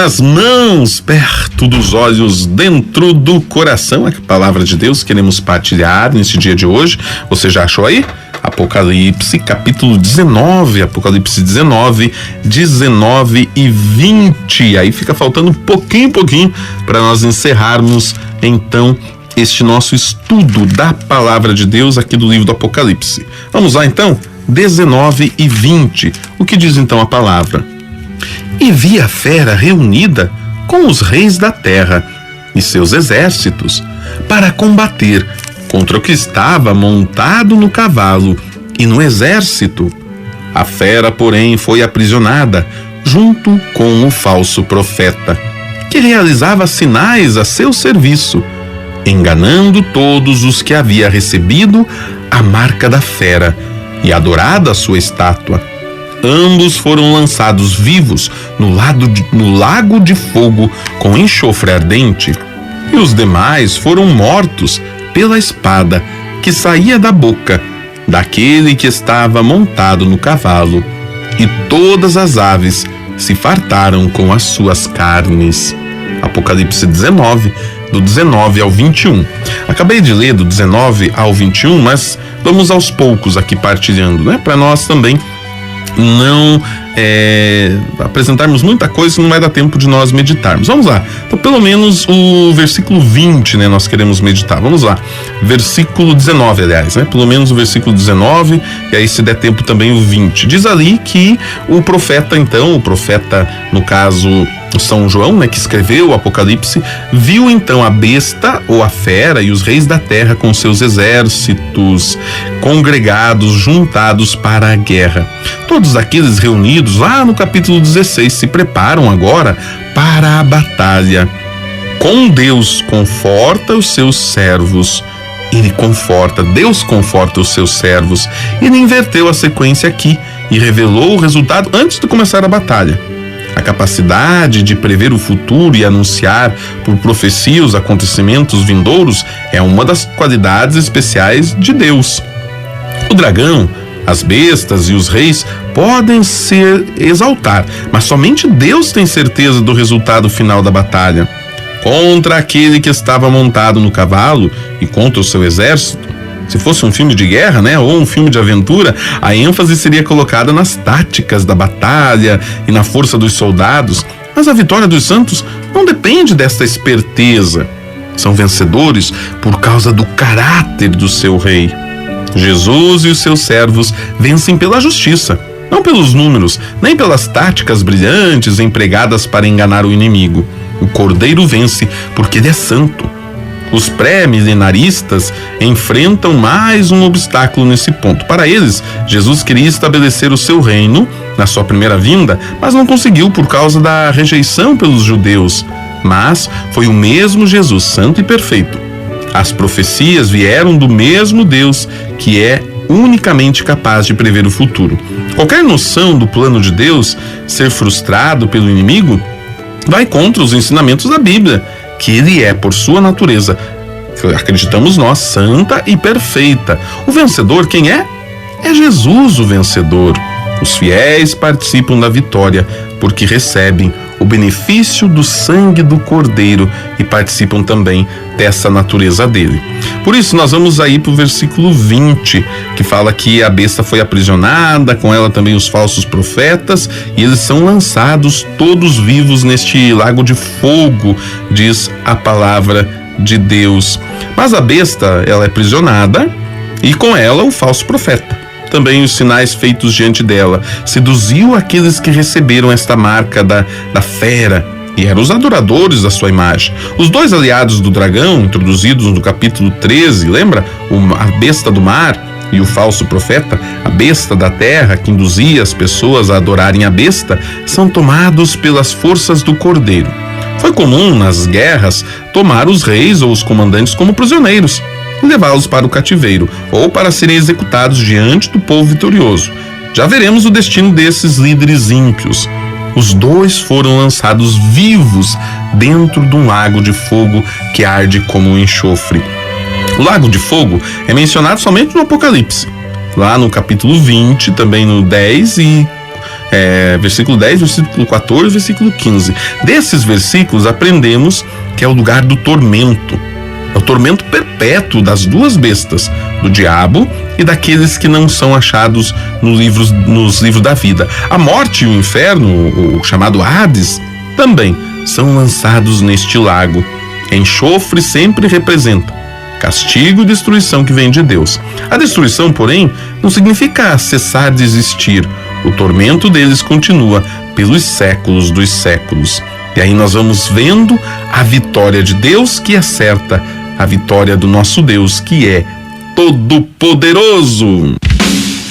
nas mãos, perto dos olhos, dentro do coração. É a palavra de Deus que queremos partilhar nesse dia de hoje. Você já achou aí? Apocalipse, capítulo 19, Apocalipse 19, 19 e 20. Aí fica faltando pouquinho para nós encerrarmos, então, este nosso estudo da palavra de Deus aqui do livro do Apocalipse. Vamos lá, então? 19 e 20. O que diz, então, a palavra? E vi a fera reunida com os reis da terra e seus exércitos para combater contra o que estava montado no cavalo e no exército. A fera, porém, foi aprisionada junto com o falso profeta, que realizava sinais a seu serviço, enganando todos os que havia recebido a marca da fera e adorado a sua estátua. Ambos foram lançados vivos no lago de fogo com enxofre ardente, e os demais foram mortos pela espada que saía da boca daquele que estava montado no cavalo, e todas as aves se fartaram com as suas carnes. Apocalipse 19, do 19 ao 21. Acabei de ler do 19 ao 21, mas vamos aos poucos aqui partilhando, né? Para nós também não apresentarmos muita coisa, não vai dar tempo de nós meditarmos. Vamos lá. Então, pelo menos o versículo 20, né? Nós queremos meditar. Vamos lá. Versículo 19, aliás, né? Pelo menos o versículo 19, e aí se der tempo também o 20. Diz ali que o profeta, então, no caso São João, né, que escreveu o Apocalipse, viu então a besta ou a fera e os reis da terra com seus exércitos congregados, juntados para a guerra. Todos aqueles reunidos lá no capítulo 16 se preparam agora para a batalha. Com Deus conforta os seus servos. Deus conforta os seus servos. Ele inverteu a sequência aqui e revelou o resultado antes de começar a batalha. A capacidade de prever o futuro e anunciar por profecia os acontecimentos vindouros é uma das qualidades especiais de Deus. O dragão, as bestas e os reis podem se exaltar, mas somente Deus tem certeza do resultado final da batalha. Contra aquele que estava montado no cavalo e contra o seu exército, se fosse um filme de guerra, né, ou um filme de aventura, a ênfase seria colocada nas táticas da batalha e na força dos soldados. Mas a vitória dos santos não depende desta esperteza. São vencedores por causa do caráter do seu rei. Jesus e os seus servos vencem pela justiça, não pelos números, nem pelas táticas brilhantes empregadas para enganar o inimigo. O Cordeiro vence porque ele é santo. Os pré-milenaristas enfrentam mais um obstáculo nesse ponto. Para eles, Jesus queria estabelecer o seu reino na sua primeira vinda, mas não conseguiu por causa da rejeição pelos judeus. Mas foi o mesmo Jesus, santo e perfeito. As profecias vieram do mesmo Deus, que é unicamente capaz de prever o futuro. Qualquer noção do plano de Deus ser frustrado pelo inimigo vai contra os ensinamentos da Bíblia, que ele é, por sua natureza, acreditamos nós, santa e perfeita. O vencedor, quem é? É Jesus o vencedor. Os fiéis participam da vitória porque recebem o benefício do sangue do Cordeiro e participam também dessa natureza dele. Por isso, nós vamos aí para o versículo 20, que fala que a besta foi aprisionada, com ela também os falsos profetas, e eles são lançados todos vivos neste lago de fogo, diz a palavra de Deus. Mas a besta, ela é aprisionada, e com ela o falso profeta. Também os sinais feitos diante dela seduziu aqueles que receberam esta marca da fera, e eram os adoradores da sua imagem. Os dois aliados do dragão, introduzidos no capítulo 13, lembra? A besta do mar e o falso profeta, a besta da terra, que induzia as pessoas a adorarem a besta, são tomados pelas forças do Cordeiro. Foi comum, nas guerras, tomar os reis ou os comandantes como prisioneiros e levá-los para o cativeiro, ou para serem executados diante do povo vitorioso. Já veremos o destino desses líderes ímpios. Os dois foram lançados vivos dentro de um lago de fogo que arde como um enxofre. O lago de fogo é mencionado somente no Apocalipse. Lá no capítulo 20, também no 10 e versículo 10, versículo 14, versículo 15. Desses versículos aprendemos que é o lugar do tormento. É o tormento perpétuo das duas bestas, do diabo e daqueles que não são achados nos livros da vida. A morte e o inferno, o chamado Hades, também são lançados neste lago. Enxofre sempre representa castigo e destruição que vem de Deus. A destruição, porém, não significa cessar de existir. O tormento deles continua pelos séculos dos séculos. E aí nós vamos vendo a vitória de Deus, que é certa, a vitória do nosso Deus, que é todo-poderoso.